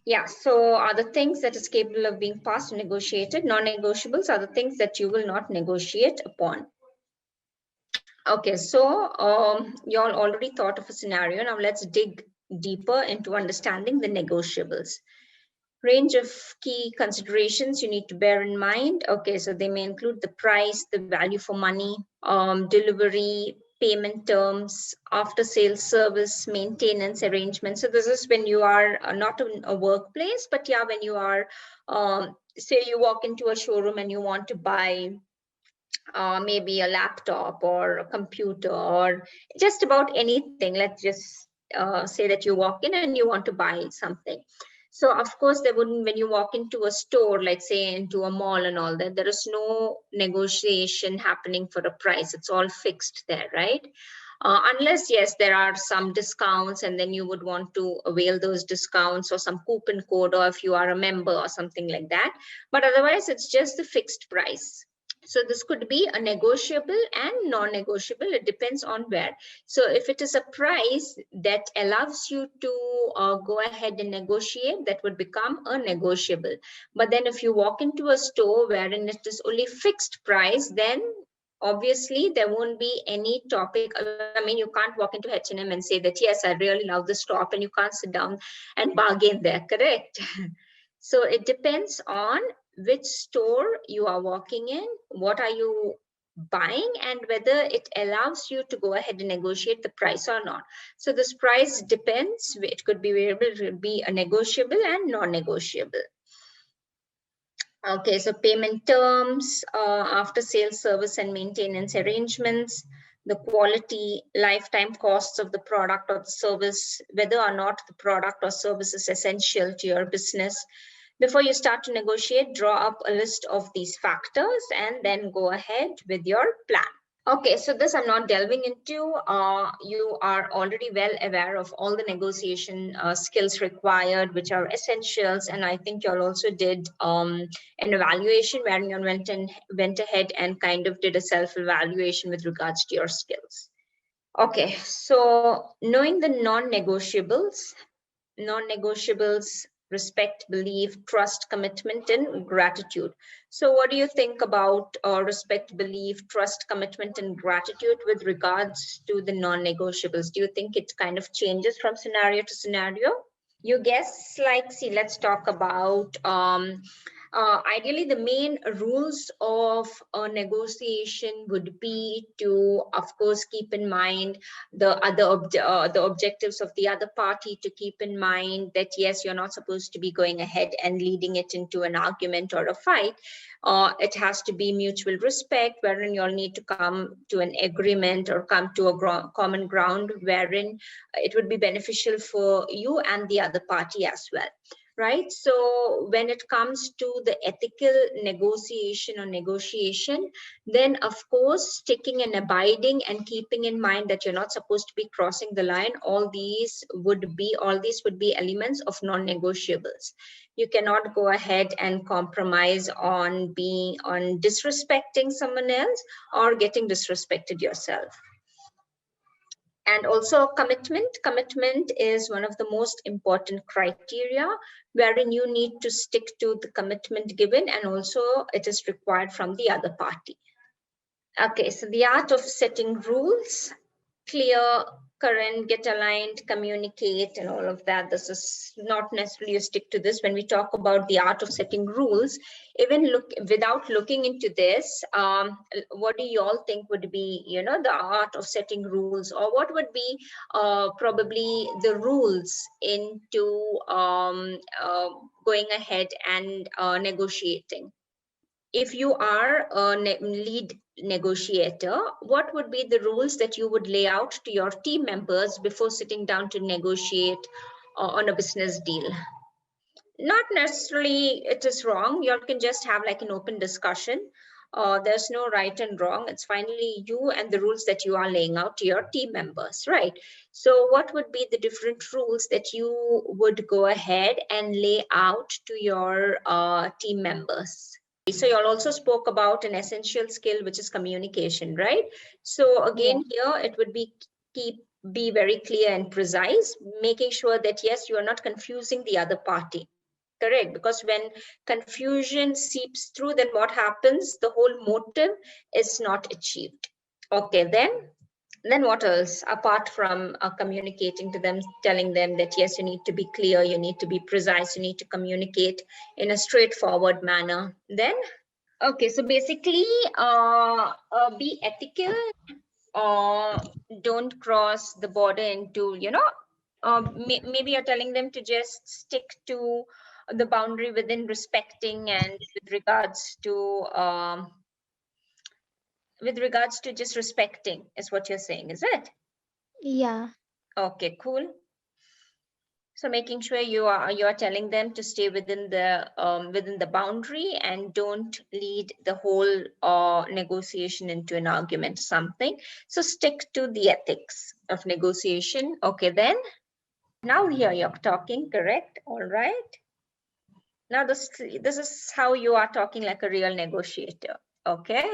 Yeah, so are the things that is capable of being passed or negotiated. Non-negotiables are the things that you will not negotiate upon. Okay, so you all already thought of a scenario. Now let's dig deeper into understanding the negotiables. Range of key considerations you need to bear in mind. Okay, so they may include the price, the value for money, delivery, payment terms, after sales service, maintenance arrangements. So this is when you are not in a workplace, but yeah, when you are, say you walk into a showroom and you want to buy maybe a laptop or a computer or just about anything. Let's just say that you walk in and you want to buy something. So of course, there wouldn't, when you walk into a store, like say into a mall and all that, there is no negotiation happening for a price. It's all fixed there, right? Unless, yes, there are some discounts and then you would want to avail those discounts or some coupon code, or if you are a member or something like that. But otherwise, it's just the fixed price. So this could be a negotiable and non-negotiable. It depends on where. So if it is a price that allows you to go ahead and negotiate, that would become a negotiable. But then if you walk into a store wherein it is only fixed price, then obviously there won't be any topic. I mean, you can't walk into H&M and say that, yes, I really love this top, and you can't sit down and bargain there, correct? So it depends on which store you are walking in, what are you buying, and whether it allows you to go ahead and negotiate the price or not. So this price depends. It could be variable, it could be a negotiable and non-negotiable. Okay, so payment terms, after sales service and maintenance arrangements, the quality, lifetime costs of the product or the service, whether or not the product or service is essential to your business. Before you start to negotiate, draw up a list of these factors and then go ahead with your plan. Okay, so this I'm not delving into. You are already well aware of all the negotiation skills required, which are essentials. And I think you all also did an evaluation where you went ahead and kind of did a self-evaluation with regards to your skills. Okay, so knowing the non-negotiables, respect, belief, trust, commitment, and gratitude. So what do you think about respect, belief, trust, commitment, and gratitude with regards to the non-negotiables? Do you think it kind of changes from scenario to scenario? You guess, like, see, let's talk about ideally the main rules of a negotiation would be to, of course, keep in mind the objectives of the other party, to keep in mind that, yes, you're not supposed to be going ahead and leading it into an argument or a fight. It has to be mutual respect, wherein you'll need to come to an agreement or come to a common ground wherein it would be beneficial for you and the other party as well. Right. So when it comes to the ethical negotiation, then of course, sticking and abiding and keeping in mind that you're not supposed to be crossing the line, all these would be elements of non-negotiables. You cannot go ahead and compromise on disrespecting someone else or getting disrespected yourself. And also commitment is one of the most important criteria, wherein you need to stick to the commitment given, and also it is required from the other party. Okay, so the art of setting rules, clear, current, get aligned, communicate, and all of that. This is not necessarily a stick to this. When we talk about the art of setting rules, even without looking into this, what do you all think would be, the art of setting rules, or what would be probably the rules into going ahead and negotiating? If you are a lead negotiator, what would be the rules that you would lay out to your team members before sitting down to negotiate on a business deal? Not necessarily it is wrong. You all can just have like an open discussion. There's no right and wrong. It's finally you and the rules that you are laying out to your team members, right? So what would be the different rules that you would go ahead and lay out to your team members? So you all also spoke about an essential skill, which is communication, right? So again, here it would be be very clear and precise, making sure that, yes, you are not confusing the other party. Correct, because when confusion seeps through, then what happens? The whole motive is not achieved. Okay, then what else apart from communicating to them, telling them that yes, you need to be clear, you need to be precise, you need to communicate in a straightforward manner. Then okay, so basically be ethical, don't cross the border into, maybe you're telling them to just stick to the boundary within respecting and with regards to just respecting is what you're saying, is it? Yeah. Okay, cool. So making sure you're telling them to stay within the boundary and don't lead the whole negotiation into an argument, something. So stick to the ethics of negotiation. Okay, then now here you're talking, correct? All right. Now this is how you are talking like a real negotiator. Okay.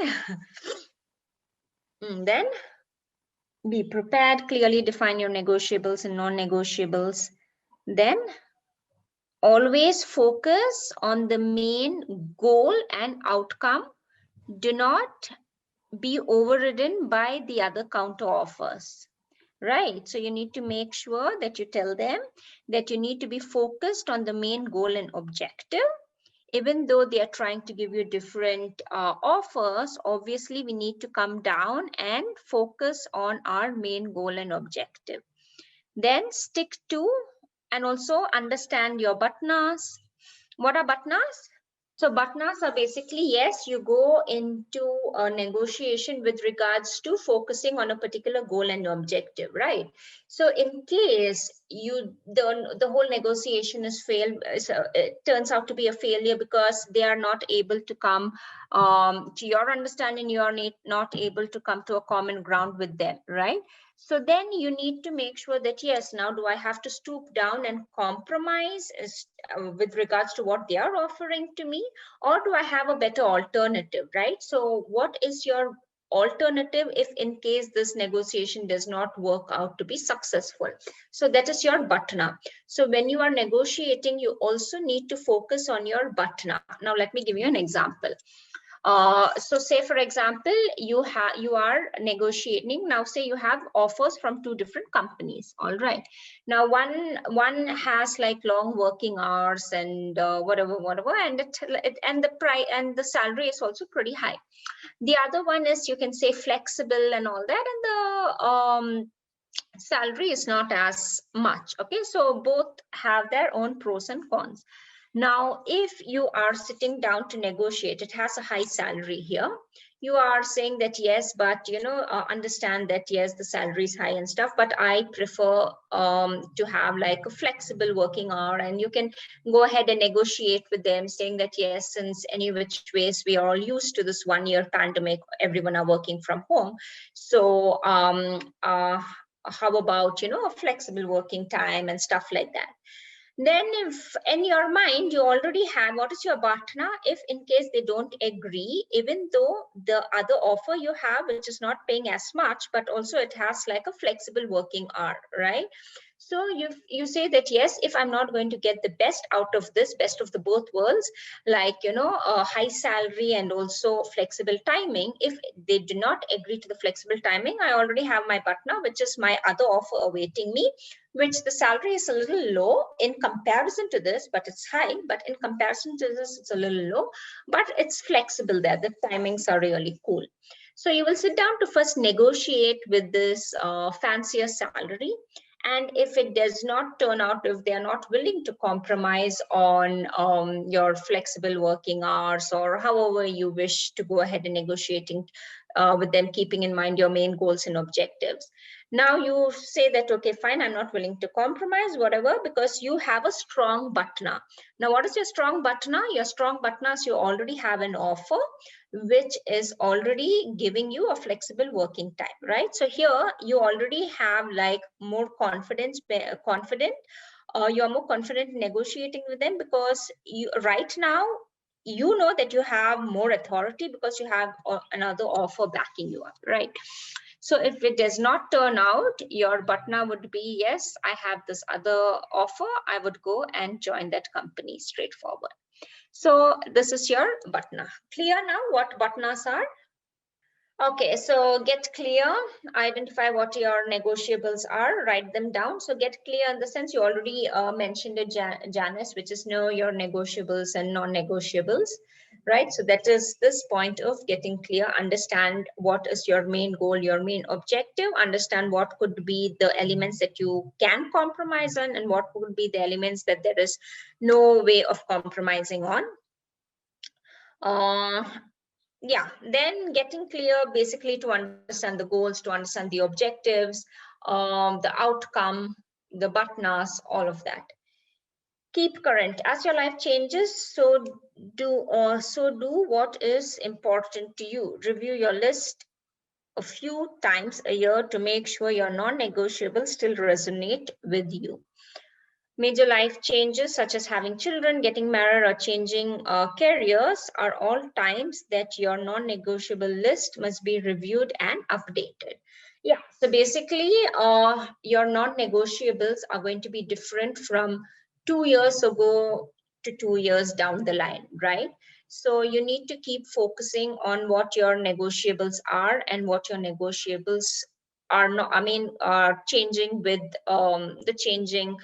Then be prepared, clearly define your negotiables and non-negotiables. Then always focus on the main goal and outcome. Do not be overridden by the other counter offers, right? So you need to make sure that you tell them that you need to be focused on the main goal and objective. Even though they are trying to give you different offers, obviously we need to come down and focus on our main goal and objective. Then stick to and also understand your bhatnas. What are bhatnas? So bhatnas are basically, yes, you go into a negotiation with regards to focusing on a particular goal and objective, right? So in case the whole negotiation is failed, it turns out to be a failure because they are not able to come to your understanding, you are not able to come to a common ground with them, right? So then you need to make sure that, yes, now do I have to stoop down and compromise with regards to what they are offering to me, or do I have a better alternative, right? So what is your alternative if in case this negotiation does not work out to be successful? So that is your bhatna. So when you are negotiating, you also need to focus on your bhatna. Now let me give you an example. So say for example, you are negotiating. Now say you have offers from two different companies. All right. Now one has like long working hours and whatever, and and the price and the salary is also pretty high. The other one is, you can say, flexible and all that, and the salary is not as much. Okay, so both have their own pros and cons. Now, if you are sitting down to negotiate, it has a high salary here. You are saying that, yes, but understand that, yes, the salary is high and stuff, but I prefer to have like a flexible working hour. And you can go ahead and negotiate with them saying that, yes, since any which ways we are all used to this 1 year pandemic, everyone are working from home. So how about, a flexible working time and stuff like that. Then if in your mind you already have what is your bhatna, if in case they don't agree, even though the other offer you have, which is not paying as much, but also it has like a flexible working hour, right? So you say that, yes, if I'm not going to get the best out of this, best of the both worlds, like, a high salary and also flexible timing, if they do not agree to the flexible timing, I already have my bhatna, which is my other offer awaiting me, which the salary is a little low in comparison to this, but it's high. But in comparison to this, it's a little low, but it's flexible there. The timings are really cool. So you will sit down to first negotiate with this fancier salary. And if it does not turn out, if they are not willing to compromise on your flexible working hours, or however you wish to go ahead and negotiating with them, keeping in mind your main goals and objectives. Now you say that, okay, fine, I'm not willing to compromise, whatever, because you have a strong bhatna. Now, what is your strong bhatna? Your strong bhatna is you already have an offer which is already giving you a flexible working time, right? So here you already have like more confident, you're more confident in negotiating with them, because you right now you know that you have more authority because you have another offer backing you up, right? So if it does not turn out, your butna would be, yes, I have this other offer, I would go and join that company, straightforward. So this is your butna. Clear now what butnas are? Okay, so get clear, identify what your negotiables are, write them down. So get clear in the sense you already mentioned it, Janice, which is know your negotiables and non-negotiables, right? So that is this point of getting clear, understand what is your main goal, your main objective, understand what could be the elements that you can compromise on and what would be the elements that there is no way of compromising on. Yeah, then getting clear basically to understand the goals, to understand the objectives, the outcome, the butnas, all of that. Keep current. As your life changes, so do what is important to you. Review your list a few times a year to make sure your non-negotiables still resonate with you. Major life changes such as having children, getting married, or changing careers are all times that your non-negotiable list must be reviewed and updated. Yeah, so basically your non-negotiables are going to be different from 2 years ago to 2 years down the line, right? So you need to keep focusing on what your negotiables are and what your negotiables are not, are changing with the changing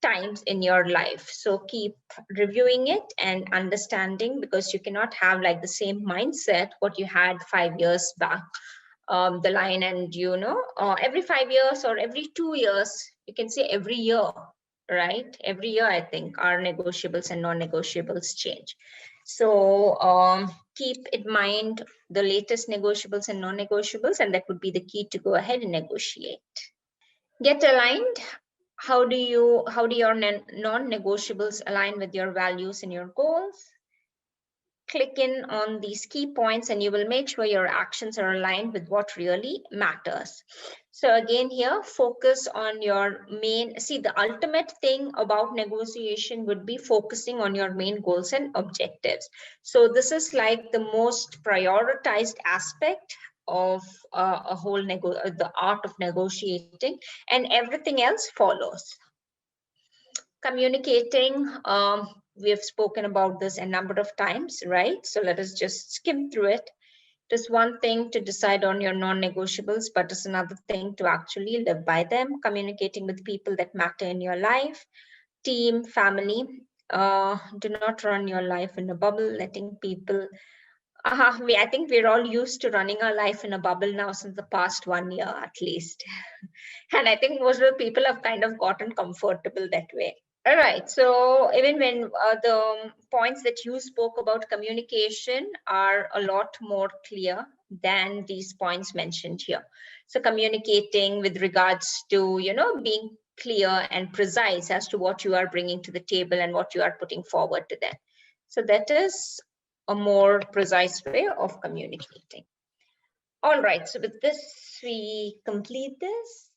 times in your life. So keep reviewing it and understanding, because you cannot have like the same mindset what you had 5 years back the line, and every 5 years or every 2 years, you can say every year, right? Every year I think our negotiables and non-negotiables change. So keep in mind the latest negotiables and non-negotiables, and that would be the key to go ahead and negotiate. Get aligned. How do your non-negotiables align with your values and your goals? Click in on these key points and you will make sure your actions are aligned with what really matters. So again here, focus on your main, see, the ultimate thing about negotiation would be focusing on your main goals and objectives. So this is like the most prioritized aspect of a whole the art of negotiating, and everything else follows. Communicating, we have spoken about this a number of times, right? So let us just skim through it. It is one thing to decide on your non-negotiables, but it's another thing to actually live by them. Communicating with people that matter in your life, team, family. Do not run your life in a bubble, letting people I think we're all used to running our life in a bubble now since the past 1 year at least. And I think most of the people have kind of gotten comfortable that way. All right, so even when the points that you spoke about communication are a lot more clear than these points mentioned here. So communicating with regards to, being clear and precise as to what you are bringing to the table and what you are putting forward to them. So that is a more precise way of communicating. All right, so with this, we complete this.